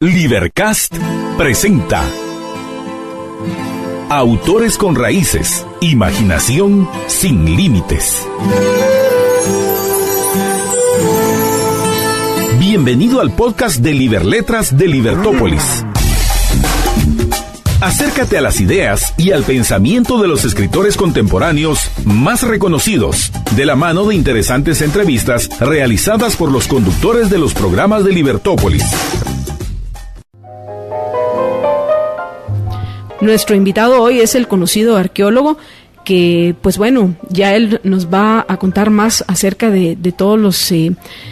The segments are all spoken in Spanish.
Libercast presenta Autores con Raíces, Imaginación sin Límites. Bienvenido al podcast de Liberletras de Libertópolis. Acércate a las ideas y al pensamiento de los escritores contemporáneos más reconocidos, de la mano de interesantes entrevistas realizadas por los conductores de los programas de Libertópolis. Nuestro invitado hoy es el conocido arqueólogo que, pues bueno, ya él nos va a contar más acerca de todos los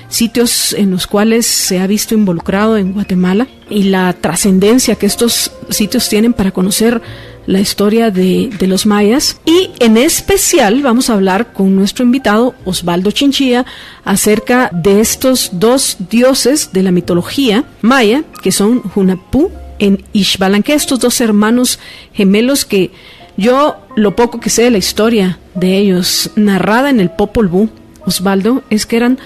sitios en los cuales se ha visto involucrado en Guatemala y la trascendencia que estos sitios tienen para conocer la historia de los mayas. Y en especial vamos a hablar con nuestro invitado Osvaldo Chinchilla acerca de estos dos dioses de la mitología maya, que son Hunahpu en Xbalanque, estos dos hermanos gemelos que yo, lo poco que sé de la historia de ellos, narrada en el Popol Vuh, Osvaldo, es que eran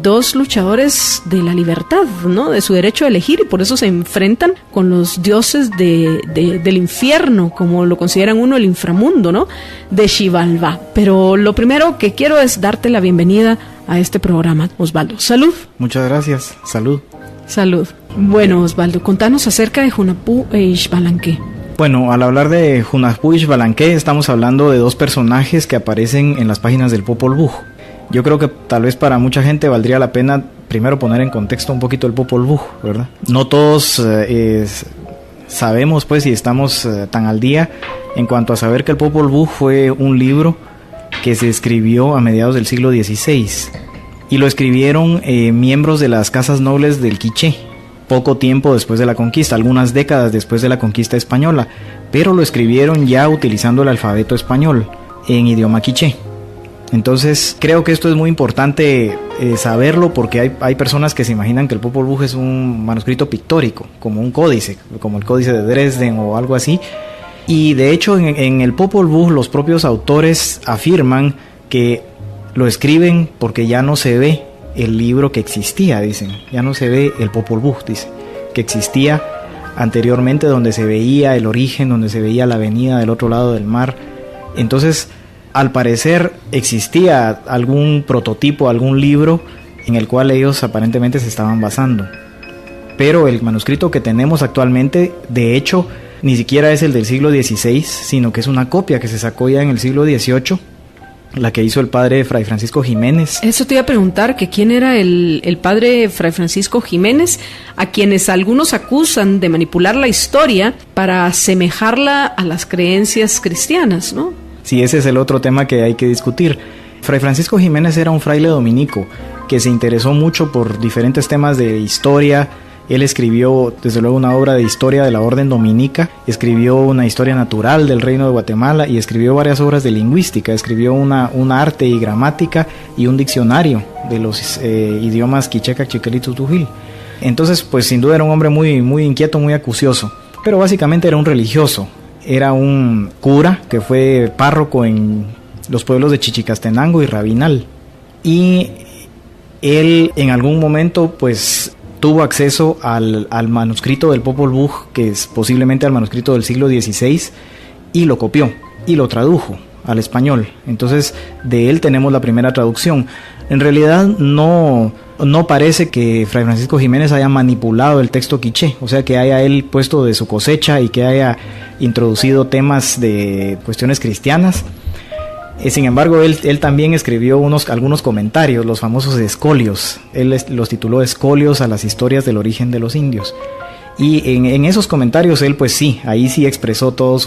dos luchadores de la libertad, ¿no? De su derecho a elegir, y por eso se enfrentan con los dioses del infierno, como lo consideran uno, el inframundo, ¿no? De Xibalbá. Pero lo primero que quiero es darte la bienvenida a este programa, Osvaldo. Salud. Muchas gracias. Salud. Salud. Bueno, Osvaldo, contanos acerca de Hunahpu e Xbalanque. Bueno, al hablar de Hunahpu y Xbalanque estamos hablando de dos personajes que aparecen en las páginas del Popol Vuh. Yo creo que tal vez para mucha gente valdría la pena primero poner en contexto un poquito el Popol Vuh, ¿verdad? No todos sabemos pues y estamos tan al día en cuanto a saber que el Popol Vuh fue un libro que se escribió a mediados del siglo XVI y lo escribieron miembros de las casas nobles del Quiché, poco tiempo después de la conquista, algunas décadas después de la conquista española, pero lo escribieron ya utilizando el alfabeto español en idioma quiché. Entonces creo que esto es muy importante saberlo, porque hay personas que se imaginan que el Popol Vuh es un manuscrito pictórico, como un códice, como el códice de Dresden o algo así, y de hecho en el Popol Vuh los propios autores afirman que lo escriben porque ya no se ve el libro que existía, dicen, ya no se ve el Popol Vuh, dice, que existía anteriormente, donde se veía el origen, donde se veía la avenida del otro lado del mar. Entonces, al parecer existía algún prototipo, algún libro en el cual ellos aparentemente se estaban basando. Pero el manuscrito que tenemos actualmente, de hecho, ni siquiera es el del siglo XVI, sino que es una copia que se sacó ya en el siglo XVIII, la que hizo el padre Fray Francisco Jiménez. Eso te iba a preguntar, que quién era el padre Fray Francisco Jiménez, a quienes algunos acusan de manipular la historia para asemejarla a las creencias cristianas, ¿no? Sí, ese es el otro tema que hay que discutir. Fray Francisco Jiménez era un fraile dominico que se interesó mucho por diferentes temas de historia. Él escribió, desde luego, una obra de historia de la orden dominica, escribió una historia natural del reino de Guatemala y escribió varias obras de lingüística, escribió una arte y gramática y un diccionario de los idiomas quicheca, chiquelí, tutujil. Entonces, pues sin duda era un hombre muy, muy inquieto, muy acucioso, pero básicamente era un religioso, era un cura que fue párroco en los pueblos de Chichicastenango y Rabinal, y él en algún momento pues tuvo acceso al manuscrito del Popol Vuh, que es posiblemente al manuscrito del siglo XVI, y lo copió y lo tradujo al español. Entonces de él tenemos la primera traducción. En realidad no parece que Fray Francisco Jiménez haya manipulado el texto quiché, o sea, que haya él puesto de su cosecha y que haya introducido temas de cuestiones cristianas. Sin embargo, él también escribió algunos comentarios, los famosos escolios. Él los tituló Escolios a las historias del origen de los indios. Y en esos comentarios él, pues sí, ahí sí expresó todas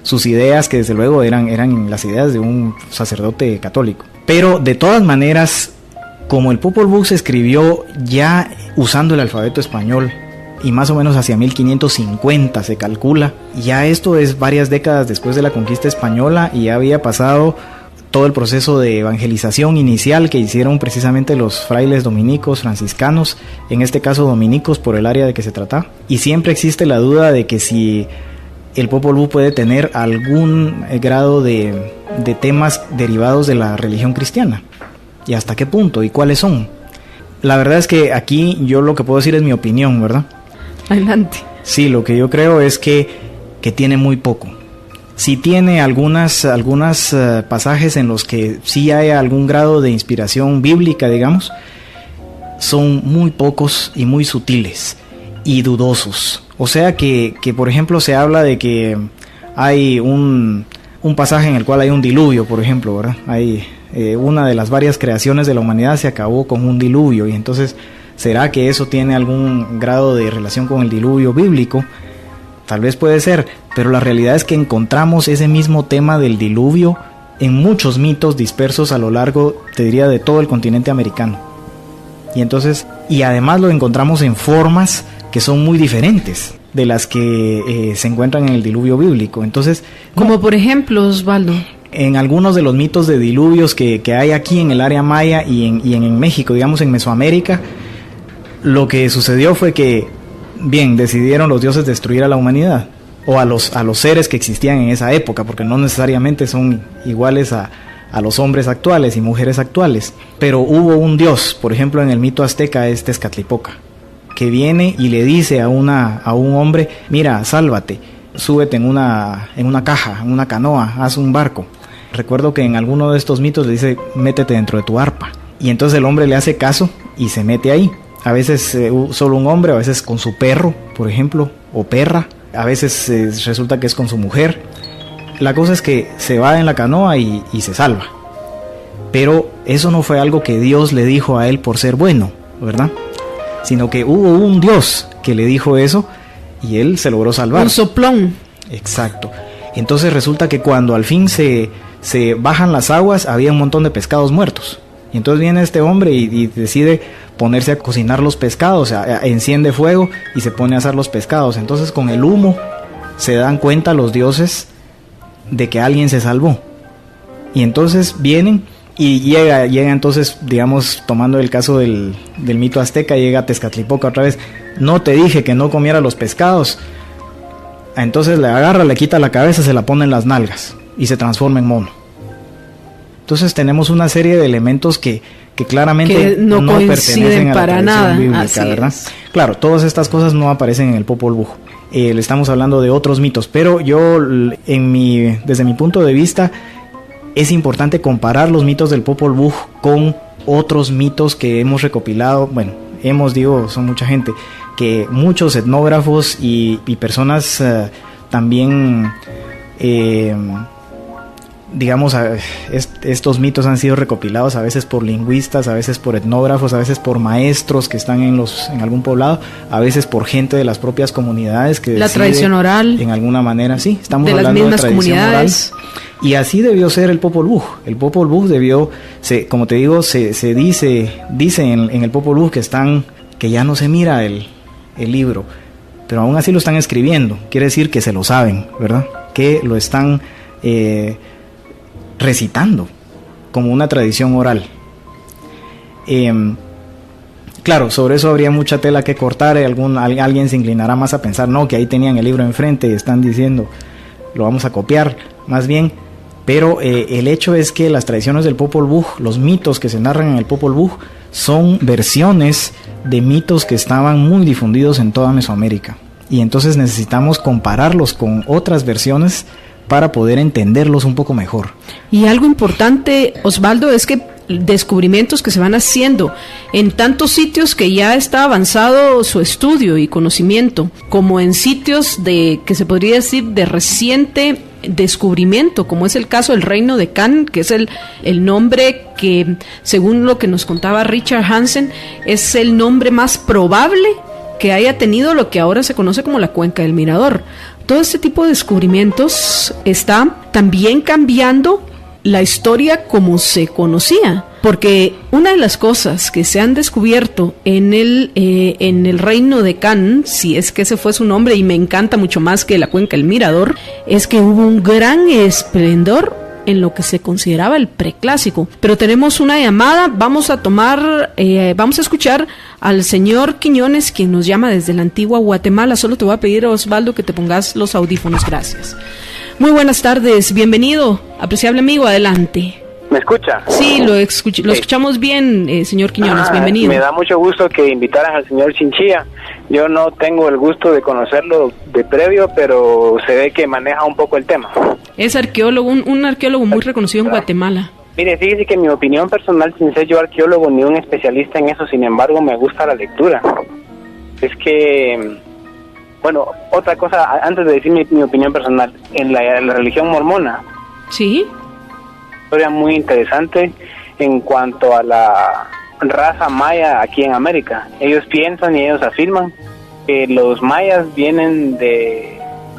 sus ideas, que desde luego eran las ideas de un sacerdote católico. Pero de todas maneras, como el Popol Vuh se escribió ya usando el alfabeto español, y más o menos hacia 1550 se calcula, ya esto es varias décadas después de la conquista española, y ya había pasado todo el proceso de evangelización inicial que hicieron precisamente los frailes dominicos, franciscanos, en este caso dominicos por el área de que se trata, y siempre existe la duda de que si el Popol Vuh puede tener algún grado de temas derivados de la religión cristiana, y hasta qué punto y cuáles son. La verdad es que aquí yo lo que puedo decir es mi opinión, ¿verdad? Adelante. Sí, lo que yo creo es que tiene muy poco. Sí tiene algunas pasajes en los que sí hay algún grado de inspiración bíblica, digamos. Son muy pocos y muy sutiles y dudosos. O sea que por ejemplo, se habla de que hay un pasaje en el cual hay un diluvio, por ejemplo, ¿verdad? Hay una de las varias creaciones de la humanidad se acabó con un diluvio, y entonces, ¿será que eso tiene algún grado de relación con el diluvio bíblico? Tal vez puede ser, pero la realidad es que encontramos ese mismo tema del diluvio en muchos mitos dispersos a lo largo, te diría, de todo el continente americano. Y además lo encontramos en formas que son muy diferentes de las que se encuentran en el diluvio bíblico. Entonces, como por ejemplo, Osvaldo, en algunos de los mitos de diluvios que hay aquí en el área maya y en México, digamos en Mesoamérica, lo que sucedió fue que, bien, decidieron los dioses destruir a la humanidad, o a los seres que existían en esa época, porque no necesariamente son iguales a los hombres actuales y mujeres actuales, pero hubo un dios, por ejemplo en el mito azteca es Tezcatlipoca, que viene y le dice a un hombre: mira, sálvate, súbete en una caja, en una canoa, haz un barco. Recuerdo que en alguno de estos mitos le dice: métete dentro de tu arpa, y entonces el hombre le hace caso y se mete ahí. A veces solo un hombre, a veces con su perro, por ejemplo, o perra, a veces resulta que es con su mujer. La cosa es que se va en la canoa y se salva. Pero eso no fue algo que Dios le dijo a él por ser bueno, ¿verdad? Sino que hubo un Dios que le dijo eso y él se logró salvar. Un soplón. Exacto. Entonces resulta que cuando al fin se bajan las aguas, había un montón de pescados muertos. Y entonces viene este hombre y decide ponerse a cocinar los pescados, enciende fuego y se pone a asar los pescados. Entonces con el humo se dan cuenta los dioses de que alguien se salvó. Y entonces vienen y llega entonces, digamos, tomando el caso del mito azteca, llega Tezcatlipoca otra vez: no te dije que no comiera los pescados. Entonces le agarra, le quita la cabeza, se la pone en las nalgas y se transforma en mono. Entonces tenemos una serie de elementos que claramente que no pertenecen a para la nada bíblica, ¿verdad? Claro, todas estas cosas no aparecen en el Popol Vuh. Le estamos hablando de otros mitos, pero yo, desde mi punto de vista, es importante comparar los mitos del Popol Vuh con otros mitos que hemos recopilado. Bueno, son mucha gente, que muchos etnógrafos y personas también, digamos, estos mitos han sido recopilados a veces por lingüistas, a veces por etnógrafos, a veces por maestros que están en algún poblado, a veces por gente de las propias comunidades que la tradición oral, en alguna manera, sí, estamos de hablando las mismas de tradición comunidades oral. Y así debió ser el Popol Vuh. El Popol Vuh como te digo, se dice en el Popol Vuh que ya no se mira el libro, pero aún así lo están escribiendo. Quiere decir que se lo saben, ¿verdad? Que lo están recitando como una tradición oral. Claro, sobre eso habría mucha tela que cortar. Alguien se inclinará más a pensar, no, que ahí tenían el libro enfrente y están diciendo, lo vamos a copiar, más bien. Pero el hecho es que las tradiciones del Popol Vuh, los mitos que se narran en el Popol Vuh, son versiones de mitos que estaban muy difundidos en toda Mesoamérica. Y entonces necesitamos compararlos con otras versiones para poder entenderlos un poco mejor. Y algo importante, Osvaldo, es que descubrimientos que se van haciendo en tantos sitios que ya está avanzado su estudio y conocimiento, como en sitios que se podría decir de reciente descubrimiento, como es el caso del Reino de Can, que es el nombre que, según lo que nos contaba Richard Hansen, es el nombre más probable que haya tenido lo que ahora se conoce como la Cuenca del Mirador. Todo este tipo de descubrimientos está también cambiando la historia como se conocía, porque una de las cosas que se han descubierto en el Reino de Can, si es que ese fue su nombre, y me encanta mucho más que la Cuenca del Mirador, es que hubo un gran esplendor en lo que se consideraba el preclásico. Pero tenemos una llamada, vamos a escuchar al señor Quiñones, quien nos llama desde la antigua Guatemala. Solo te voy a pedir, Osvaldo, que te pongas los audífonos, gracias. Muy buenas tardes, bienvenido, apreciable amigo, adelante. ¿Me escucha? Sí, lo escuchamos bien, señor Quiñones, bienvenido. Me da mucho gusto que invitaran al señor Chinchilla. Yo no tengo el gusto de conocerlo de previo, pero se ve que maneja un poco el tema. Es arqueólogo, un arqueólogo muy reconocido en Guatemala. Mire, fíjese que mi opinión personal, sin ser yo arqueólogo ni un especialista en eso, sin embargo, me gusta la lectura. Es que, bueno, otra cosa, antes de decir mi opinión personal, en la religión mormona, ¿sí? Historia muy interesante en cuanto a la raza maya aquí en América. Ellos piensan y ellos afirman que los mayas vienen de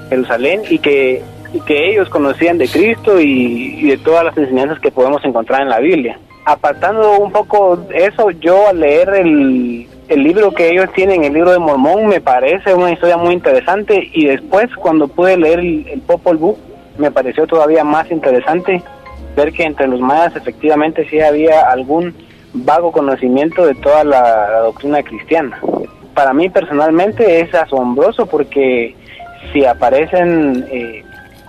Jerusalén y que ellos conocían de Cristo y de todas las enseñanzas que podemos encontrar en la Biblia. Apartando un poco eso, yo al leer el libro que ellos tienen, el libro de Mormón, me parece una historia muy interesante, y después cuando pude leer el Popol Vuh, me pareció todavía más interesante ver que entre los mayas efectivamente sí había algún vago conocimiento de toda la doctrina cristiana. Para mí personalmente es asombroso, porque si aparecen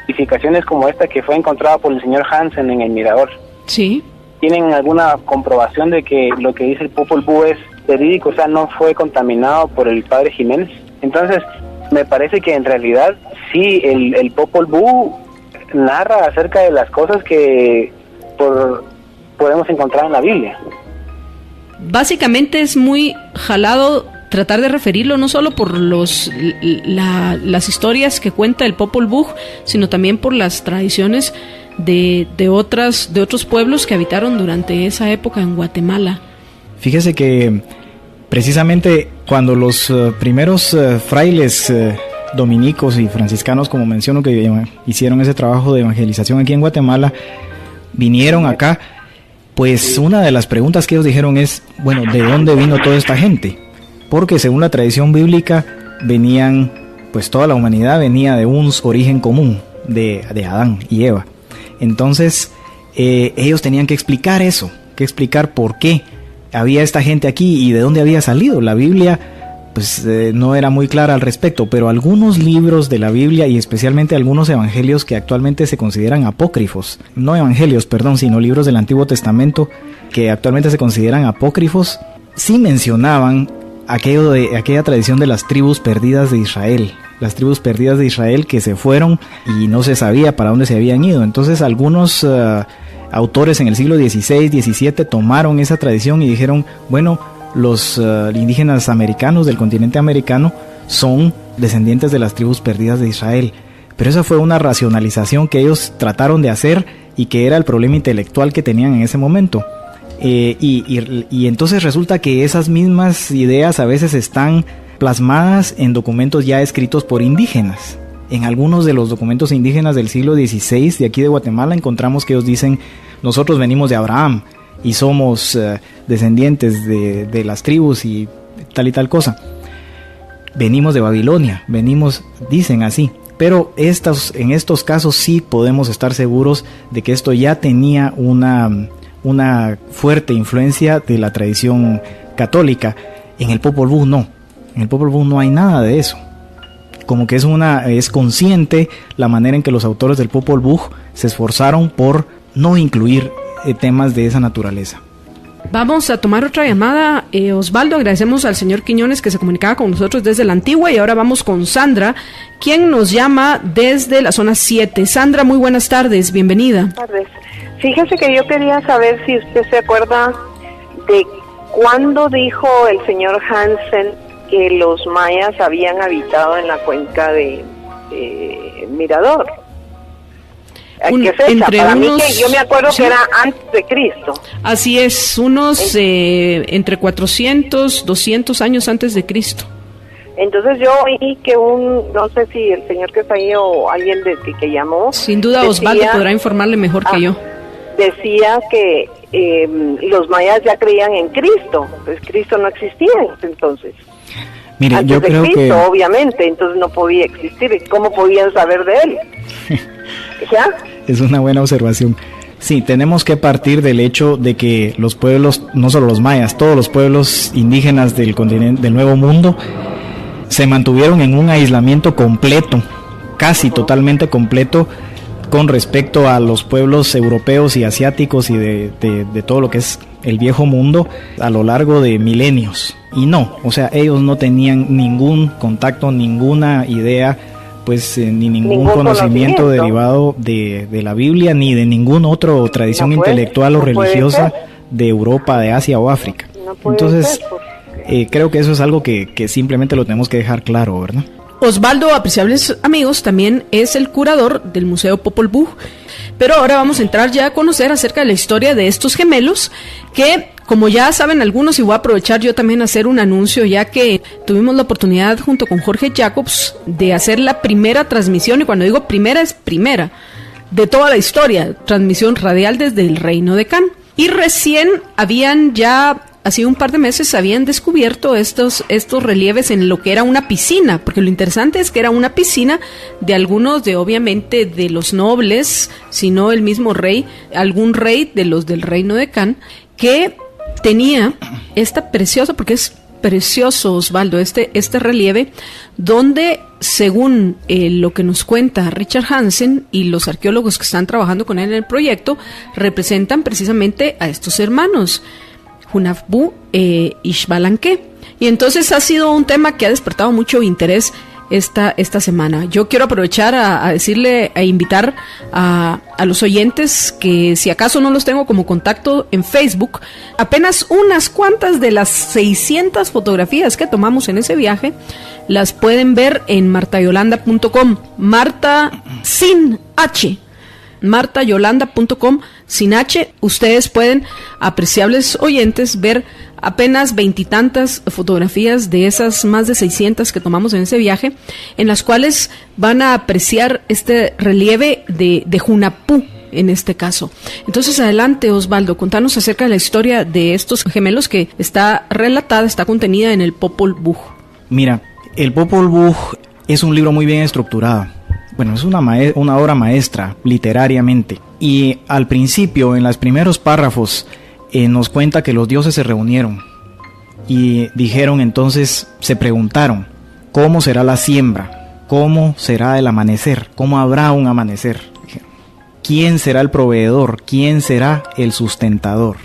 edificaciones como esta que fue encontrada por el señor Hansen en el Mirador, sí, ¿tienen alguna comprobación de que lo que dice el Popol Vuh es verídico? O sea, no fue contaminado por el padre Jiménez. Entonces, me parece que en realidad sí, el Popol Vuh narra acerca de las cosas que podemos encontrar en la Biblia. Básicamente es muy jalado tratar de referirlo no solo por las historias que cuenta el Popol Vuh, sino también por las tradiciones de otros pueblos que habitaron durante esa época en Guatemala. Fíjese que precisamente cuando los primeros frailes dominicos y franciscanos, como menciono, que hicieron ese trabajo de evangelización aquí en Guatemala, vinieron acá, pues una de las preguntas que ellos dijeron es, bueno, ¿de dónde vino toda esta gente? Porque según la tradición bíblica venían, pues toda la humanidad venía de un origen común, de Adán y Eva. Entonces ellos tenían que explicar eso, que explicar por qué había esta gente aquí y de dónde había salido. La Biblia pues no era muy clara al respecto, pero algunos libros de la Biblia, y especialmente algunos evangelios que actualmente se consideran apócrifos, no evangelios, perdón, sino libros del Antiguo Testamento que actualmente se consideran apócrifos, sí mencionaban aquella tradición de las tribus perdidas de Israel, las tribus perdidas de Israel que se fueron y no se sabía para dónde se habían ido. Entonces algunos autores en el siglo XVI, XVII tomaron esa tradición y dijeron, bueno, los indígenas americanos del continente americano son descendientes de las tribus perdidas de Israel. Pero esa fue una racionalización que ellos trataron de hacer y que era el problema intelectual que tenían en ese momento. Y entonces resulta que esas mismas ideas a veces están plasmadas en documentos ya escritos por indígenas. En algunos de los documentos indígenas del siglo XVI de aquí de Guatemala encontramos que ellos dicen, nosotros venimos de Abraham y somos descendientes de las tribus y tal cosa. Venimos de Babilonia, dicen así. Pero en estos casos sí podemos estar seguros de que esto ya tenía una fuerte influencia de la tradición católica. En el Popol Vuh no. En el Popol Vuh no hay nada de eso. Como que es consciente la manera en que los autores del Popol Vuh se esforzaron por no incluir temas de esa naturaleza. Vamos a tomar otra llamada. Osvaldo, agradecemos al señor Quiñones que se comunicaba con nosotros desde la Antigua, y ahora vamos con Sandra, quien nos llama desde la zona 7. Sandra, muy buenas tardes, bienvenida. Buenas tardes. Fíjese que yo quería saber si usted se acuerda de cuándo dijo el señor Hansen que los mayas habían habitado en la cuenca de Mirador. ¿Qué fecha? Para mí, que yo me acuerdo que era antes de Cristo. Así es, entre 400, 200 años antes de Cristo. Entonces yo oí que no sé si el señor que está ahí o alguien que llamó. Sin duda decía, Osvaldo podrá informarle mejor que yo. Decía que los mayas ya creían en Cristo, pues Cristo no existía entonces. Mire, antes yo de creo Cristo, que obviamente, entonces no podía existir. ¿Cómo podían saber de él? ¿Ya? Es una buena observación. Sí, tenemos que partir del hecho de que los pueblos, no solo los mayas, todos los pueblos indígenas del continente, del Nuevo Mundo, se mantuvieron en un aislamiento completo, casi totalmente completo, con respecto a los pueblos europeos y asiáticos y de todo lo que es el viejo mundo a lo largo de milenios. Y no, o sea, ellos no tenían ningún contacto, ninguna idea, pues ni ningún conocimiento derivado de la Biblia, ni de ninguna otra tradición intelectual o religiosa de Europa, de Asia o África. Entonces, creo que eso es algo que simplemente lo tenemos que dejar claro, ¿verdad? Osvaldo, apreciables amigos, también es el curador del Museo Popol Vuh. Pero ahora vamos a entrar ya a conocer acerca de la historia de estos gemelos que, como ya saben algunos, y voy a aprovechar yo también a hacer un anuncio, ya que tuvimos la oportunidad junto con Jorge Jacobs de hacer la primera transmisión, y cuando digo primera es primera, de toda la historia, transmisión radial desde el Reino de Can. Y recién habían ya, hace un par de meses, habían descubierto estos relieves en lo que era una piscina, porque lo interesante es que era una piscina de algunos obviamente de los nobles, sino el mismo rey, algún rey de los del Reino de Can, que tenía esta preciosa, porque es precioso, Osvaldo, este relieve, donde según lo que nos cuenta Richard Hansen y los arqueólogos que están trabajando con él en el proyecto, representan precisamente a estos hermanos Hunahpu e Xbalanque. Y entonces ha sido un tema que ha despertado mucho interés esta semana. Yo quiero aprovechar a decirle, a invitar a los oyentes que si acaso no los tengo como contacto en Facebook, apenas unas cuantas de las 600 fotografías que tomamos en ese viaje las pueden ver en martayolanda.com, Marta sin H, martayolanda.com sin H. Ustedes pueden, apreciables oyentes, ver apenas 20 y tantas fotografías de esas más de 600 que tomamos en ese viaje, en las cuales van a apreciar este relieve de Hunahpu en este caso. Entonces, adelante, Osvaldo, contanos acerca de la historia de estos gemelos que está relatada, está contenida en el Popol Vuh. Mira, el Popol Vuh es un libro muy bien estructurado. Bueno, es una obra maestra, literariamente. Y al principio, en los primeros párrafos, nos cuenta que los dioses se reunieron y dijeron, entonces se preguntaron, ¿cómo será la siembra? ¿Cómo será el amanecer? ¿Cómo habrá un amanecer? ¿Quién será el proveedor? ¿Quién será el sustentador?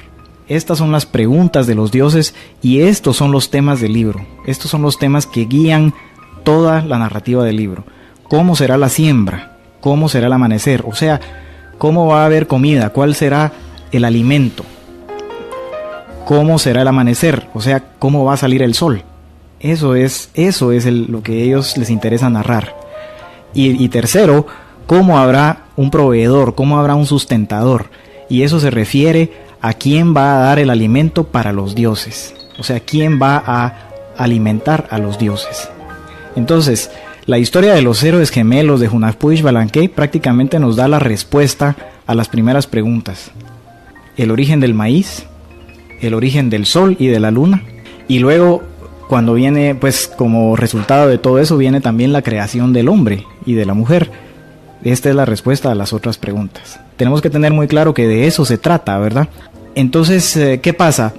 Estas son las preguntas de los dioses y estos son los temas del libro. Estos son los temas que guían toda la narrativa del libro. ¿Cómo será la siembra? ¿Cómo será el amanecer? O sea, ¿cómo va a haber comida? ¿Cuál será el alimento? ¿Cómo será el amanecer? O sea, ¿cómo va a salir el sol? Eso es lo que a ellos les interesa narrar. Y tercero, ¿cómo habrá un proveedor? ¿Cómo habrá un sustentador? Y eso se refiere a quién va a dar el alimento para los dioses. O sea, quién va a alimentar a los dioses. Entonces, la historia de los héroes gemelos de Hunahpu y Xbalanque prácticamente nos da la respuesta a las primeras preguntas. El origen del maíz, el origen del sol y de la luna, y luego cuando viene, pues como resultado de todo eso, viene también la creación del hombre y de la mujer. Esta es la respuesta a las otras preguntas. Tenemos que tener muy claro que de eso se trata, ¿verdad? Entonces, ¿qué pasa?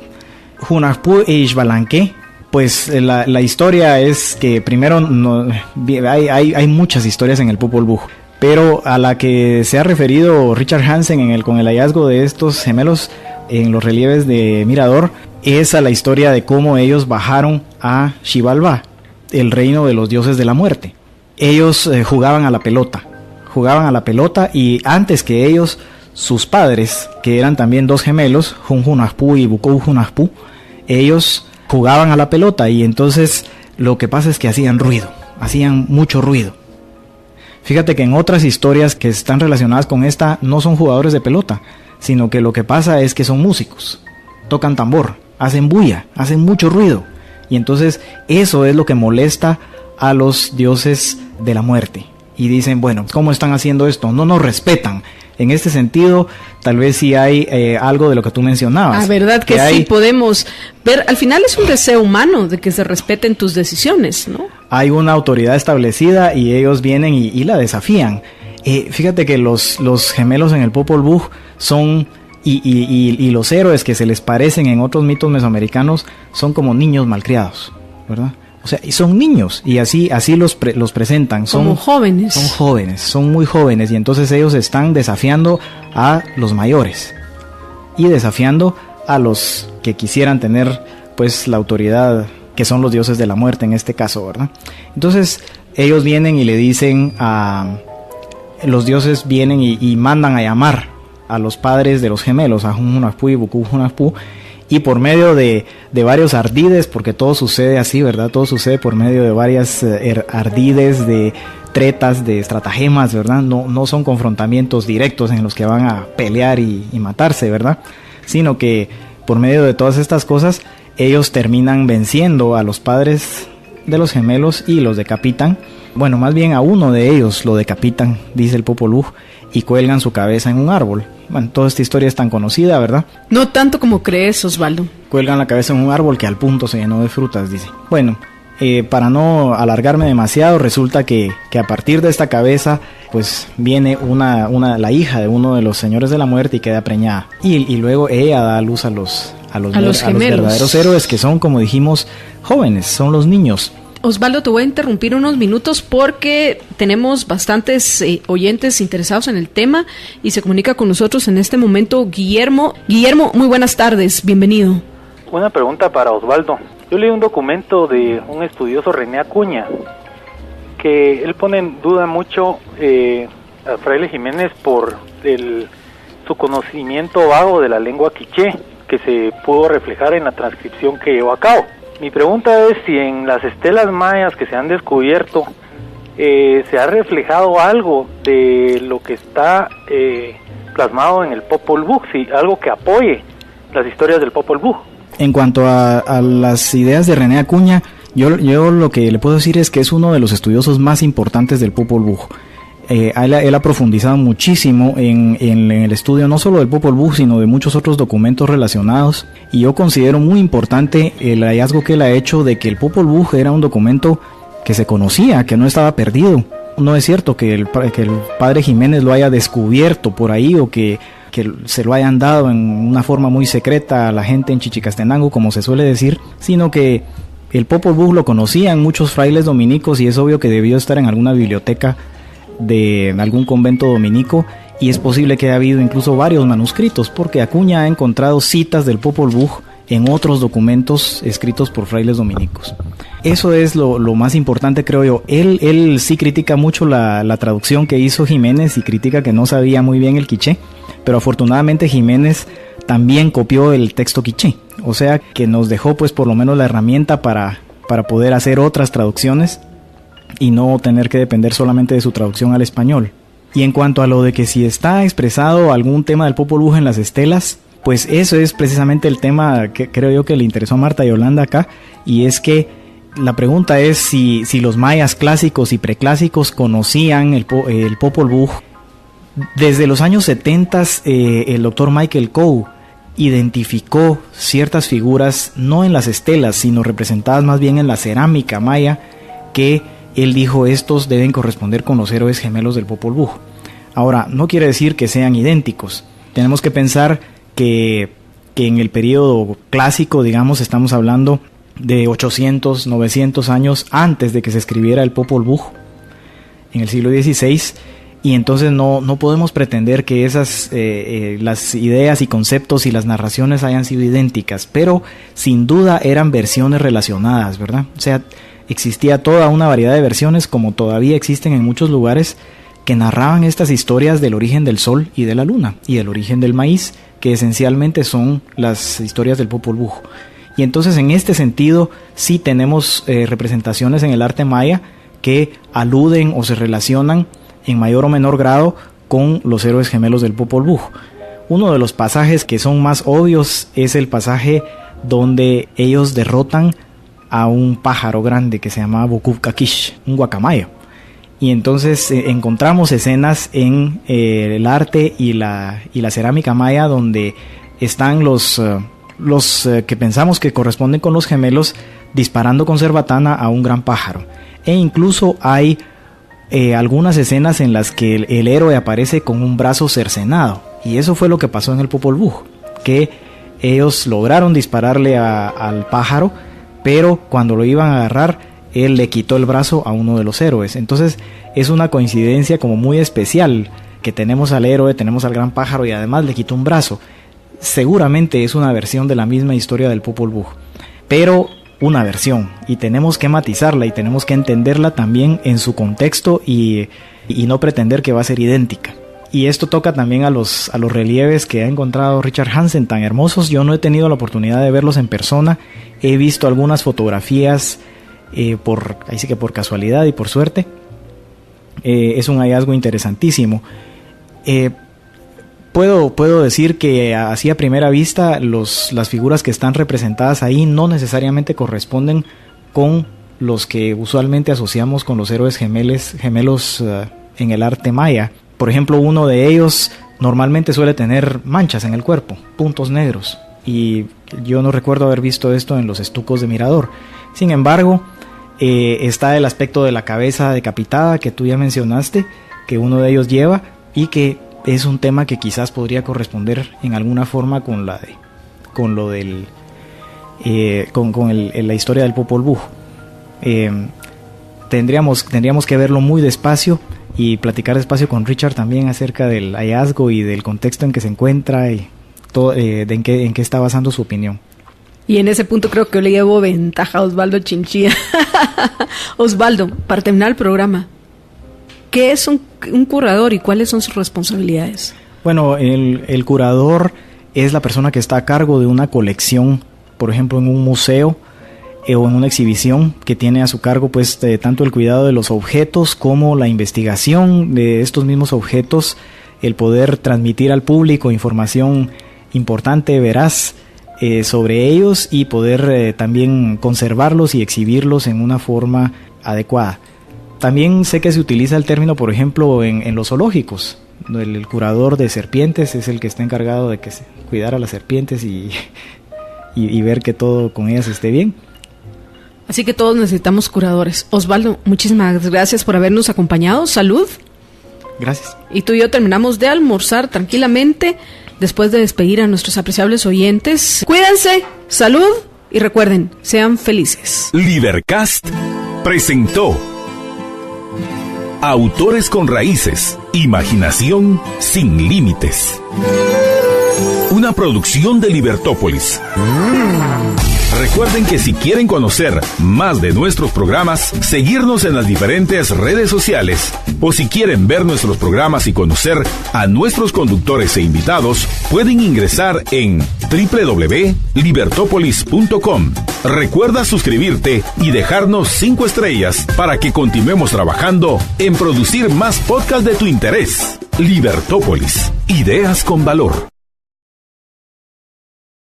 Hunahpu y Xbalanque, pues la historia es que primero hay muchas historias en el Popol Vuh, pero a la que se ha referido Richard Hansen con el hallazgo de estos gemelos en los relieves de Mirador es a la historia de cómo ellos bajaron a Xibalbá, el reino de los dioses de la muerte. Ellos jugaban a la pelota y antes que ellos, sus padres, que eran también dos gemelos, Hunahpu y Bukou Hunahpu, ellos jugaban a la pelota y entonces lo que pasa es que hacían mucho ruido. Fíjate que en otras historias que están relacionadas con esta no son jugadores de pelota, sino que lo que pasa es que son músicos, tocan tambor, hacen bulla, hacen mucho ruido. Y entonces eso es lo que molesta a los dioses de la muerte. Y dicen, bueno, ¿cómo están haciendo esto? No nos respetan. En este sentido, tal vez sí hay algo de lo que tú mencionabas. La verdad que sí podemos ver. Al final es un deseo humano de que se respeten tus decisiones, ¿no? Hay una autoridad establecida y ellos vienen y la desafían. Fíjate que los gemelos en el Popol Vuh son, y los héroes que se les parecen en otros mitos mesoamericanos, son como niños malcriados, ¿verdad? O sea, y son niños, y así los presentan. Como jóvenes. Son jóvenes, son muy jóvenes, y entonces ellos están desafiando a los mayores, y desafiando a los que quisieran tener pues la autoridad, que son los dioses de la muerte en este caso, ¿verdad? Entonces ellos vienen y le dicen los dioses vienen y mandan a llamar a los padres de los gemelos, a Hunahpu y Vuku-Hunahpu, y por medio de varios ardides, porque todo sucede así, ¿verdad? Todo sucede por medio de varias ardides, de tretas, de estratagemas, ¿verdad? No son confrontamientos directos en los que van a pelear y matarse, ¿verdad? Sino que por medio de todas estas cosas, ellos terminan venciendo a los padres de los gemelos y los decapitan. Bueno, más bien a uno de ellos lo decapitan, dice el Popol Vuh, y cuelgan su cabeza en un árbol. Bueno, toda esta historia es tan conocida, ¿verdad? No tanto como crees, Osvaldo. Cuelgan la cabeza en un árbol que al punto se llenó de frutas, dice. Bueno, para no alargarme demasiado, resulta que a partir de esta cabeza, pues viene la hija de uno de los señores de la muerte y queda preñada. Y luego ella da a luz a los verdaderos héroes, que son, como dijimos, jóvenes, son los niños. Osvaldo, te voy a interrumpir unos minutos porque tenemos bastantes oyentes interesados en el tema y se comunica con nosotros en este momento Guillermo. Guillermo, muy buenas tardes, bienvenido. Una pregunta para Osvaldo. Yo leí un documento de un estudioso, René Acuña, que él pone en duda mucho a Fraile Jiménez por su conocimiento vago de la lengua quiché, que se pudo reflejar en la transcripción que llevó a cabo. Mi pregunta es si en las estelas mayas que se han descubierto se ha reflejado algo de lo que está plasmado en el Popol Vuh, si algo que apoye las historias del Popol Vuh. En cuanto a las ideas de René Acuña, yo lo que le puedo decir es que es uno de los estudiosos más importantes del Popol Vuh. Él ha profundizado muchísimo en el estudio no solo del Popol Vuh, sino de muchos otros documentos relacionados, y yo considero muy importante el hallazgo que él ha hecho de que el Popol Vuh era un documento que se conocía, que no estaba perdido. No es cierto que el padre Jiménez lo haya descubierto por ahí o que se lo hayan dado en una forma muy secreta a la gente en Chichicastenango, como se suele decir, sino que el Popol Vuh lo conocían muchos frailes dominicos y es obvio que debió estar en alguna biblioteca de algún convento dominico, y es posible que haya habido incluso varios manuscritos, porque Acuña ha encontrado citas del Popol Vuh en otros documentos escritos por frailes dominicos. Eso es lo más importante, creo yo. Él sí critica mucho la traducción que hizo Jiménez y critica que no sabía muy bien el quiché, pero afortunadamente Jiménez también copió el texto quiché, o sea que nos dejó pues por lo menos la herramienta para poder hacer otras traducciones y no tener que depender solamente de su traducción al español. Y en cuanto a lo de que si está expresado algún tema del Popol Vuh en las estelas, pues eso es precisamente el tema que creo yo que le interesó a Marta Yolanda acá, y es que la pregunta es si los mayas clásicos y preclásicos conocían el Popol Vuh. Desde los años 70 el doctor Michael Coe identificó ciertas figuras no en las estelas, sino representadas más bien en la cerámica maya, que él dijo estos deben corresponder con los héroes gemelos del Popol Vuh. Ahora, no quiere decir que sean idénticos. Tenemos que pensar que en el periodo clásico, digamos, estamos hablando de 800, 900 años antes de que se escribiera el Popol Vuh, en el siglo XVI, y entonces no podemos pretender que esas las ideas y conceptos y las narraciones hayan sido idénticas, pero sin duda eran versiones relacionadas, ¿verdad? O sea, existía toda una variedad de versiones, como todavía existen en muchos lugares, que narraban estas historias del origen del sol y de la luna, y del origen del maíz, que esencialmente son las historias del Popol Vuh. Y entonces en este sentido sí tenemos representaciones en el arte maya que aluden o se relacionan en mayor o menor grado con los héroes gemelos del Popol Vuh. Uno de los pasajes que son más obvios es el pasaje donde ellos derrotan a un pájaro grande que se llamaba Bukub-Kakish, un guacamayo. Y entonces encontramos escenas en el arte y la cerámica maya donde están los que pensamos que corresponden con los gemelos disparando con cerbatana a un gran pájaro. E incluso hay algunas escenas en las que el héroe aparece con un brazo cercenado. Y eso fue lo que pasó en el Popol Vuh, que ellos lograron dispararle al pájaro, pero cuando lo iban a agarrar, él le quitó el brazo a uno de los héroes. Entonces es una coincidencia como muy especial, que tenemos al héroe, tenemos al gran pájaro y además le quitó un brazo. seguramente es una versión de la misma historia del Popol Vuh, pero una versión, y tenemos que matizarla y tenemos que entenderla también en su contexto y no pretender que va a ser idéntica. Y esto toca también a los relieves que ha encontrado Richard Hansen, tan hermosos. Yo no he tenido la oportunidad de verlos en persona. He visto algunas fotografías ahí sí que por casualidad y por suerte. Es un hallazgo interesantísimo. Puedo decir que así a primera vista las figuras que están representadas ahí no necesariamente corresponden con los que usualmente asociamos con los héroes gemelos en el arte maya. Por ejemplo, uno de ellos normalmente suele tener manchas en el cuerpo, puntos negros, y yo no recuerdo haber visto esto en los estucos de Mirador. Sin embargo, está el aspecto de la cabeza decapitada que tú ya mencionaste, que uno de ellos lleva, y que es un tema que quizás podría corresponder en alguna forma con la historia del Popol Vuh. Tendríamos que verlo muy despacio y platicar despacio con Richard también acerca del hallazgo y del contexto en que se encuentra y todo, en qué está basando su opinión. Y en ese punto creo que yo le llevo ventaja a Osvaldo Chinchilla. Osvaldo, para terminar el programa, ¿qué es un curador y cuáles son sus responsabilidades? Bueno, el curador es la persona que está a cargo de una colección, por ejemplo en un museo o en una exhibición, que tiene a su cargo pues tanto el cuidado de los objetos como la investigación de estos mismos objetos, el poder transmitir al público información importante, veraz sobre ellos, y poder también conservarlos y exhibirlos en una forma adecuada. También sé que se utiliza el término, por ejemplo, en los zoológicos. El curador de serpientes es el que está encargado de cuidar a las serpientes y ver que todo con ellas esté bien. Así que todos necesitamos curadores. Osvaldo, muchísimas gracias por habernos acompañado. Salud. Gracias. Y tú y yo terminamos de almorzar tranquilamente después de despedir a nuestros apreciables oyentes. Cuídense, salud y recuerden, sean felices. Libercast presentó Autores con Raíces, Imaginación sin Límites. Una producción de Libertópolis. Recuerden que si quieren conocer más de nuestros programas, seguirnos en las diferentes redes sociales, o si quieren ver nuestros programas y conocer a nuestros conductores e invitados, pueden ingresar en www.libertopolis.com. Recuerda suscribirte y dejarnos 5 estrellas para que continuemos trabajando en producir más podcasts de tu interés. Libertópolis, ideas con valor.